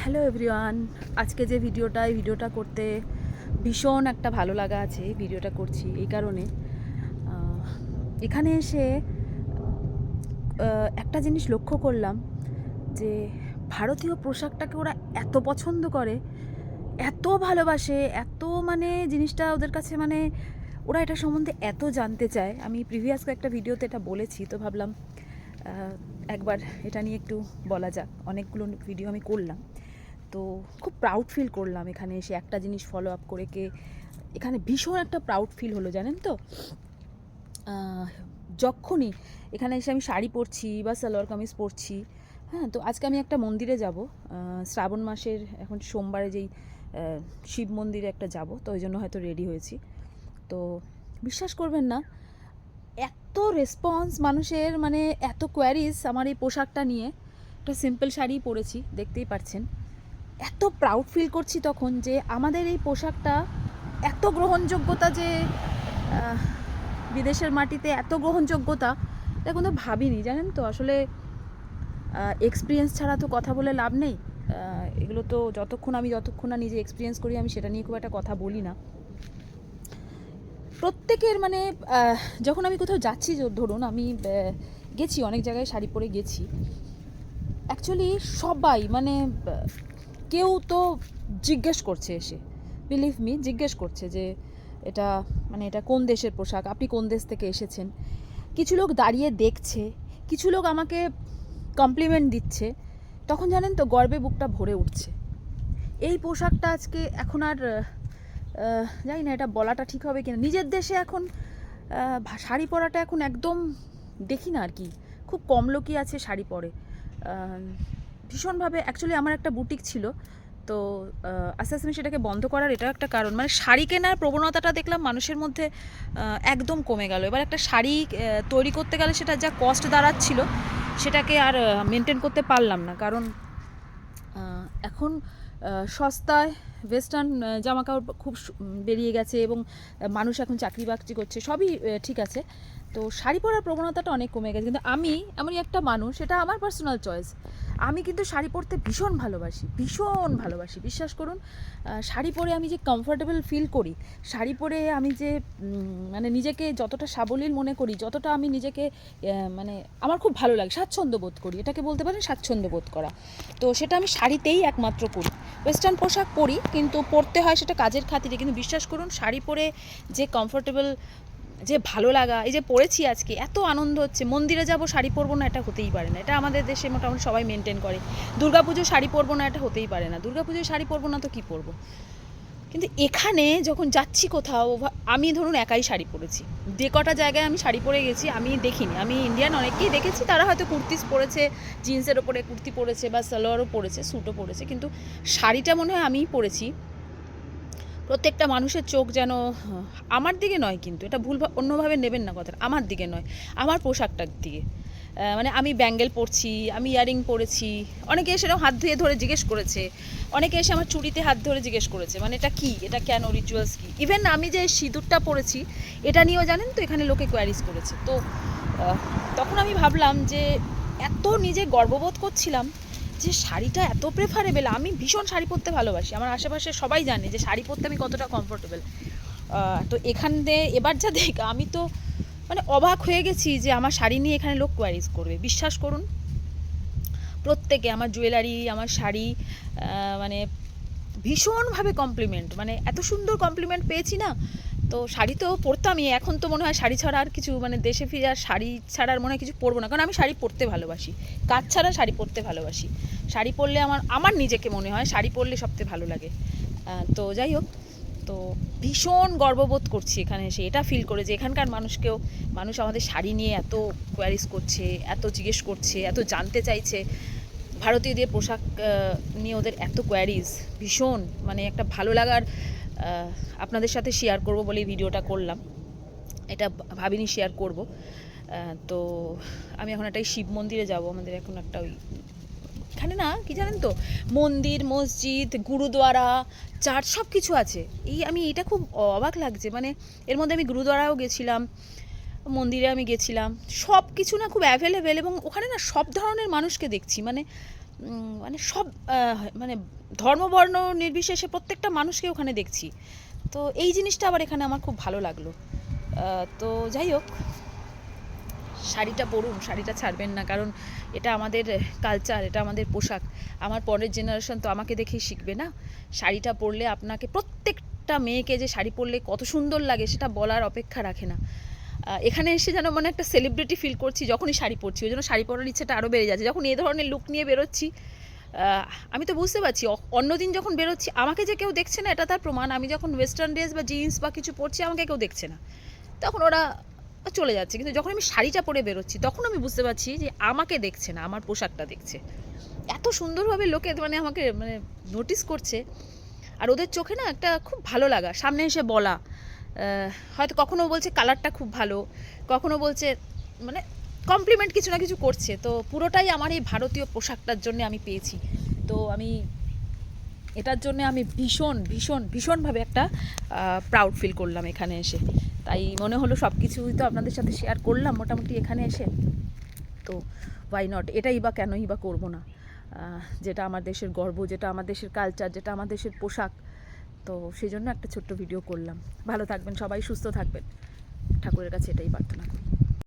Hello everyone, আজকে যে ভিডিওটা করতে ভীষণ একটা ভালো লাগা আছে। ভিডিওটা করছি এই কারণে, এখানে এসে একটা জিনিস লক্ষ্য করলাম যে ভারতীয় পোশাকটাকে ওরা এত পছন্দ করে, এত ভালোবাসে, এত মানে জিনিসটা ওদের কাছে মানে ওরা এটা সম্বন্ধে এত জানতে চায়। আমি প্রিভিয়াস কয়েকটা ভিডিওতে এটা বলেছি, তো ভাবলাম একবার এটা নিয়ে একটু বলা যাক। অনেকগুলো ভিডিও আমি করলাম, তো খুব প্রাউড ফিল করলাম এখানে এসে একটা জিনিস ফলো আপ করে। এখানে ভীষণ একটা প্রাউড ফিল হলো, জানেন তো। যখনই এখানে এসে আমি শাড়ি পরছি বা সালোয়ার কামিজ পরছি, হ্যাঁ, তো আজকে আমি একটা মন্দিরে যাব, শ্রাবণ মাসের এখন সোমবারে যেই শিব মন্দিরে একটা যাব, তো ওই জন্য হয়তো রেডি হয়েছি। তো বিশ্বাস করবেন না, এত রেসপন্স মানুষের, মানে এত কোয়ারিজ আমার এই পোশাকটা নিয়ে। একটা সিম্পল শাড়ি পরেছি, দেখতেই পাচ্ছেন। এত প্রাউড ফিল করছি তখন যে আমাদের এই পোশাকটা এত গ্রহণযোগ্যতা, যে বিদেশের মাটিতে এত গ্রহণযোগ্যতা, এটা কোনো ভাবিনি, জানেন তো। আসলে এক্সপিরিয়েন্স ছাড়া তো কথা বলে লাভ নেই। এগুলো তো যতক্ষণ না নিজে এক্সপিরিয়েন্স করি, আমি সেটা নিয়ে খুব একটা কথা বলি না। প্রত্যেকের মানে যখন আমি কোথাও যাচ্ছি, ধরুন আমি গেছি অনেক জায়গায় শাড়ি পরে গেছি, অ্যাকচুয়ালি সবাই মানে কেউ তো জিজ্ঞেস করছে এসে, বিলিভ মি, জিজ্ঞেস করছে যে এটা মানে এটা কোন দেশের পোশাক, আপনি কোন দেশ থেকে এসেছেন। কিছু লোক দাঁড়িয়ে দেখছে, কিছু লোক আমাকে কমপ্লিমেন্ট দিচ্ছে। তখন জানেন তো গর্বে বুকটা ভরে উঠছে। এই পোশাকটা আজকে এখন আর জানি না এটা বলাটা ঠিক হবে কিনা, নিজের দেশে এখন শাড়ি পরাটা এখন একদম দেখি না আর কি। খুব কম লোকই আছে শাড়ি পরে। ভীষণভাবে অ্যাকচুয়ালি আমার একটা বুটিক ছিল, তো আস্তে আস্তে আমি সেটাকে বন্ধ করার এটাও একটা কারণ। মানে শাড়ি কেনার প্রবণতাটা দেখলাম মানুষের মধ্যে একদম কমে গেল। এবার একটা শাড়ি তৈরি করতে গেলে সেটা যা কস্ট দাঁড়াচ্ছিল, সেটাকে আর মেনটেন করতে পারলাম না। কারণ এখন সস্তায় ওয়েস্টার্ন জামাকাপড় খুব বেরিয়ে গেছে, এবং মানুষ এখন চাকরি বাকরি করছে, সবই ঠিক আছে। তো শাড়ি পরার প্রবণতাটা অনেক কমে গেছে। কিন্তু আমি এমনই একটা মানুষ, এটা আমার পার্সোনাল চয়েস, আমি কিন্তু শাড়ি পরতে ভীষণ ভালোবাসি, বিশ্বাস করুন। শাড়ি পরে আমি যে কমফোর্টেবল ফিল করি, শাড়ি পরে আমি যে মানে নিজেকে যতটা সাবলীল মনে করি, যতটা আমি নিজেকে মানে আমার খুব ভালো লাগে, স্বাচ্ছন্দ্য বোধ করি, এটাকে বলতে পারেন স্বাচ্ছন্দ্য বোধ করা। তো সেটা আমি শাড়িতেই একমাত্র করি। ওয়েস্টার্ন পোশাক পরি, কিন্তু পরতে হয় সেটা কাজের খাতিরে। কিন্তু বিশ্বাস করুন, শাড়ি পরে যে কমফোর্টেবল, যে ভালো লাগা, এই যে পরেছি আজকে, এত আনন্দ হচ্ছে। মন্দিরে যাব শাড়ি পরবো না, এটা হতেই পারে না। এটা আমাদের দেশে মোটামুটি সবাই মেনটেন করে। দুর্গাপুজো শাড়ি পরবো না, এটা হতেই পারে না। দুর্গাপুজোয় শাড়ি পরবো না তো কী পরবো? কিন্তু এখানে যখন যাচ্ছি কোথাও, আমি ধরুন একাই শাড়ি পরেছি, যে কটা জায়গায় আমি শাড়ি পরে গেছি আমি দেখিনি। আমি ইন্ডিয়ান অনেককেই দেখেছি, তারা হয়তো কুর্তিস পরেছে, জিন্সের ওপরে কুর্তি পরেছে, বা সালোয়ারও পরেছে, স্যুটও পরেছে, কিন্তু শাড়িটা মনে হয় আমিই পরেছি। প্রত্যেকটা মানুষের চোখ যেন আমার দিকে নয়, কিন্তু এটা ভুল অন্যভাবে নেবেন না কথাটা, আমার দিকে নয়, আমার পোশাকটার দিকে। মানে আমি ব্যাঙ্গেল পরছি, আমি ইয়ারিং পরেছি, অনেকে এসে হাত ধুয়ে ধরে জিজ্ঞেস করেছে, অনেকে এসে আমার চুড়িতে হাত ধরে জিজ্ঞেস করেছে মানে এটা কি, এটা কেন, রিচুয়ালস কি। ইভেন আমি যে সিঁদুরটা পরেছি, এটা নিয়েও জানেন তো এখানে লোকে কোয়ারিজ করেছে। তো তখন আমি ভাবলাম যে এত নিজে গর্ববোধ করছিলাম যে শাড়িটা এত প্রেফারেবল। আমি ভীষণ শাড়ি পরতে ভালোবাসি, আমার আশেপাশে সবাই জানে যে শাড়ি পরতে আমি কতটা কমফোর্টেবল। তো এখান দিয়ে এবার যা দেখ, আমি তো মানে অবাক হয়ে গেছি যে আমার শাড়ি নিয়ে এখানে লোক কোয়ারিজ করবে। বিশ্বাস করুন, প্রত্যেকে আমার জুয়েলারি, আমার শাড়ি মানে ভীষণভাবে কমপ্লিমেন্ট, মানে এত সুন্দর কমপ্লিমেন্ট পেয়েছি না। তো শাড়ি তো পরতামই, এখন তো মনে হয় শাড়ি ছাড়া আর কিছু, মানে দেশে ফিরে আর শাড়ি ছাড়ার মনে হয় কিছু পরবো না। কারণ আমি শাড়ি পরতে ভালোবাসি, কাজ ছাড়া শাড়ি পরতে ভালোবাসি। শাড়ি পরলে আমার নিজেকে মনে হয় শাড়ি পরলে সবচেয়ে ভালো লাগে। তো যাই হোক, তো ভীষণ গর্ববোধ করছি এখানে এসে, এটা ফিল করে যে এখানকার মানুষ আমাদের শাড়ি নিয়ে এত কোয়ারিজ করছে, এত জিজ্ঞেস করছে, এত জানতে চাইছে। ভারতীয়দের পোশাক নিয়ে ওদের এত কোয়ারিজ, ভীষণ মানে একটা ভালো লাগার। আপনাদের সাথে শেয়ার করব বলেই ভিডিওটা করলাম, এটা ভাবিনি শেয়ার করব। তো আমি এখন একটা শিব মন্দিরে যাব, আমাদের এখন একটা ওই এখানে না কি জানেন তো, মন্দির, মসজিদ, গুরুদ্বারা, চার্চ সব কিছু আছে। আমি এটা খুব অবাক লাগছে, মানে এর মধ্যে আমি গুরুদ্বারাও গেছিলাম, মন্দিরে আমি গেছিলাম, সব কিছু না খুব অ্যাভেলেবেল, এবং ওখানে না সব ধরনের মানুষকে দেখছি। মানে মানে সব মানে ধর্মবর্ণ নির্বিশেষে প্রত্যেকটা মানুষকে ওখানে দেখছি। তো এই জিনিসটা আবার এখানে আমার খুব ভালো লাগলো। তো যাই হোক, শাড়িটা পরুন, শাড়িটা ছাড়বেন না, কারণ এটা আমাদের কালচার, এটা আমাদের পোশাক। আমার পরের জেনারেশন তো আমাকে দেখেই শিখবে না। শাড়িটা পরলে আপনাকে, প্রত্যেকটা মেয়েকে যে শাড়ি পরলে কত সুন্দর লাগে সেটা বলার অপেক্ষা রাখে না। এখানে এসে যেন মানে একটা সেলিব্রিটি ফিল করছি যখনই শাড়ি পরছি, ওই জন্য শাড়ি পরার ইচ্ছেটা আরও বেড়ে যাচ্ছে। যখন এই ধরনের লুক নিয়ে বেরোচ্ছি, আমি তো বুঝতে পারছি অন্যদিন যখন বেরোচ্ছি আমাকে যে কেউ দেখছে না এটা তার প্রমাণ। আমি যখন ওয়েস্টার্ন ড্রেস বা জিন্স বা কিছু পরছি আমাকে কেউ দেখছে না, তখন ওরা চলে যাচ্ছে। কিন্তু যখন আমি শাড়িটা পরে বেরোচ্ছি তখন আমি বুঝতে পারছি যে আমাকে দেখছে না, আমার পোশাকটা দেখছে। এত সুন্দরভাবে লোকে মানে আমাকে মানে নোটিস করছে, আর ওদের চোখে না একটা খুব ভালো লাগা, সামনে এসে বলা। হয়তো কখনো বলছে কালারটা খুব ভালো, কখনো বলছে মানে কমপ্লিমেন্ট কিছু না কিছু করছে। তো পুরোটাই আমার এই ভারতীয় পোশাকটার জন্য আমি পেয়েছি। তো আমি এটার জন্য আমি ভীষণ ভীষণ ভীষণভাবে একটা প্রাউড ফিল করলাম এখানে এসে। তাই মনে হলো সব কিছুই তো আপনাদের সাথে শেয়ার করলাম মোটামুটি এখানে এসে। তো ওয়াই নট, এটাই বা কেনই বা করবো না, যেটা আমার দেশের গর্ব, যেটা আমার দেশের কালচার, যেটা আমার দেশের পোশাক। তো সেই জন্য একটা ছোট্ট ভিডিও করলাম। ভালো থাকবেন সবাই, সুস্থ থাকবেন, ঠাকুরের কাছে এটাই প্রার্থনা করি।